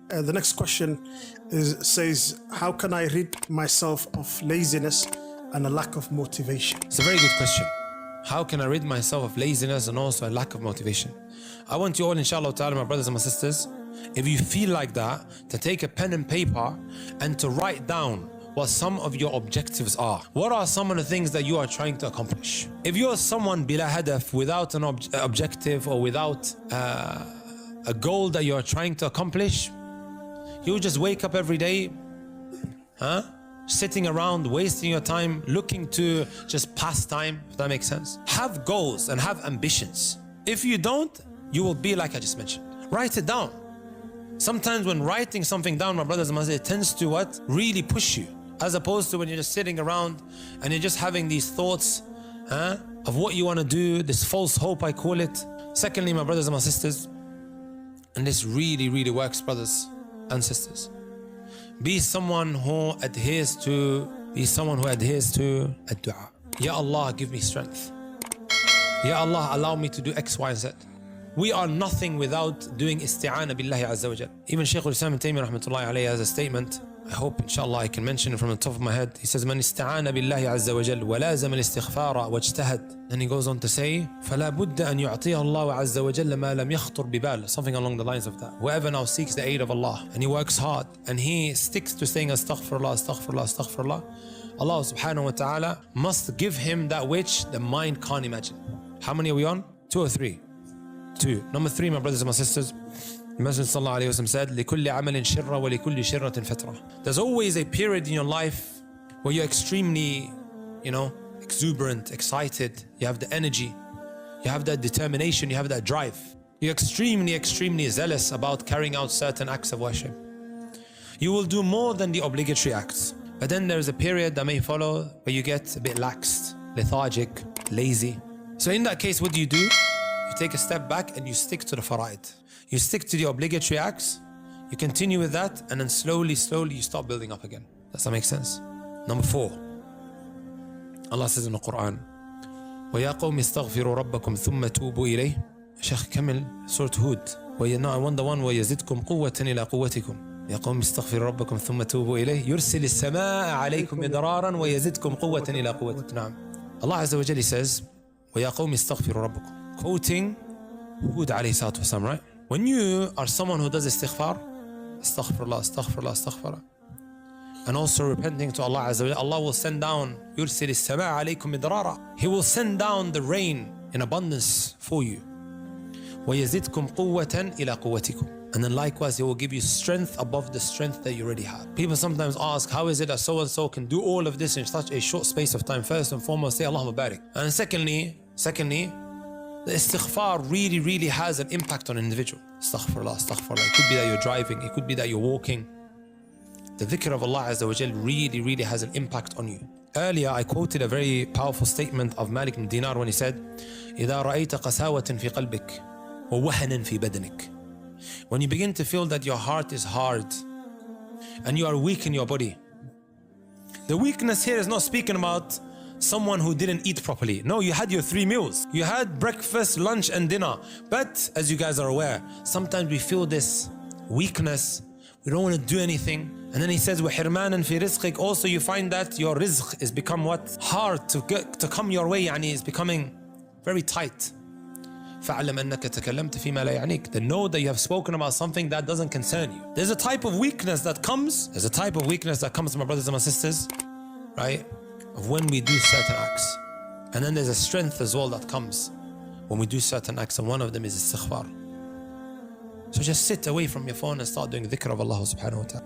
The next question says, how can I rid myself of laziness and a lack of motivation? It's a very good question. How can I rid myself of laziness and also a lack of motivation? I want you all, inshallah ta'ala, my brothers and my sisters, if you feel like that, to take a pen and paper and to write down what some of your objectives are. What are some of the things that you are trying to accomplish? If you're someone bila hadaf, without an objective or without a goal that you're trying to accomplish, you just wake up every day, sitting around, wasting your time, looking to just pass time, if that makes sense. Have goals and have ambitions. If you don't, you will be like I just mentioned. Write it down. Sometimes when writing something down, my brothers and my sisters, it tends to what? Really push you. As opposed to when you're just sitting around and you're just having these thoughts of what you want to do, this false hope, I call it. Secondly, my brothers and my sisters, and this really, really works, brothers and sisters, be someone who adheres to ad-du'a. Ya Allah, give me strength. Ya Allah, allow me to do X, Y, and Z. We are nothing without doing isti'ana billahi azza wa jal. Even Shaykh al-Islam ibn Taymiyyah rahmatullahi alayhi has a statement. I hope inshallah I can mention it from the top of my head. He says, "Man ista'ana billahi azza wa jal wa lazama al-istighfara wajtahad." Then he goes on to say, "Fala budda an yu'tiya Allah azza wa jalla ma lam yakhtur bibal." Something along the lines of that. Whoever now seeks the aid of Allah and he works hard and he sticks to saying astaghfirullah, astaghfirullah, astaghfirullah, Allah subhanahu wa ta'ala must give him that which the mind can't imagine. How many are we on? 2 or 3? 2. Number 3, my brothers and my sisters, the Messenger sallallahu alayhi wa sallam said, لِكُلِّ عَمَلٍ شِرَّةٍ وَلِكُلِّ شِرَّةٍ فَتْرَةٍ. There's always a period in your life where you're extremely, exuberant, excited, you have the energy, you have that determination, you have that drive. You're extremely, extremely zealous about carrying out certain acts of worship. You will do more than the obligatory acts. But then there's a period that may follow where you get a bit laxed, lethargic, lazy. So in that case, what do? You take a step back and you stick to the fara'id. You stick to the obligatory acts, you continue with that, and then slowly, slowly you start building up again. Does that make sense? Number 4, Allah says in the Quran, وَيَا قَوْمِ اسْتَغْفِرُوا رَبَّكُمْ ثُمَّ تُوبُوا إِلَيْهِ. Shaykh Kamil, Surah Hud. I want the one وَيَزِدْكُمْ قُوَّةً إِلَىٰ قُوَّتِكُمْ. يَا قَوْمِ اسْتَغْفِرُوا رَبَّكُمْ ثُمَّ تُوبُوا إِلَيْهِ يُرْسِلِ السَّمَاءَ عَلَيْكُمْ مِدْرَارًا وَيَزِدْكُمْ قُوَّةً إِلَىٰ قُوَّتِكُمْ. نعم. Allah Azza wa Jalla says, وَيَا قَوْمِ اسْتَغْفِرُوا رَبَّكُمْ. Quoting Hud alayhi salatu wasalam, right? When you are someone who does istighfar, astaghfirullah, astaghfirullah, astaghfirullah, and also repenting to Allah Azza wa Jalla, Allah will send down, يُرْسِلِ السَّمَاءَ عَلَيْكُمْ مِدْرَارًا. He will send down the rain in abundance for you. وَيَزِدْكُمْ قُوَّةً إِلَىٰ قُوَّتِكُمْ. And then likewise, He will give you strength above the strength that you already have. People sometimes ask, how is it that so-and-so can do all of this in such a short space of time? First and foremost, say Allahumma barik. And secondly, the istighfar really, really has an impact on an individual. Astaghfirullah, astaghfirullah. It could be that you're driving, it could be that you're walking. The dhikr of Allah Azza wa Jal really, really has an impact on you. Earlier, I quoted a very powerful statement of Malik ibn Dinar when he said, إِذَا رَأَيْتَ قَسَاوَةٍ فِي قَلْبِكَ وَوَهَنًا فِي بَدَنِكَ. When you begin to feel that your heart is hard and you are weak in your body. The weakness here is not speaking about someone who didn't eat properly. No, you had your 3 meals. You had breakfast, lunch, and dinner. But as you guys are aware, sometimes we feel this weakness. We don't want to do anything. And then he says, وَحِرْمَانًا فِي رِزْقِكَ. Also you find that your rizq is become what? Hard to come your way. Yani it's becoming very tight. فَعْلَمْ أَنَّكَ تَكَلَّمْتَ فِي مَا لَا يَعْنِيكَ. Then know that you have spoken about something that doesn't concern you. There's a type of weakness that comes. My brothers and my sisters, right? Of when we do certain acts. And then there's a strength as well that comes when we do certain acts, and one of them is istighfar. So just sit away from your phone and start doing dhikr of Allah subhanahu wa ta'ala.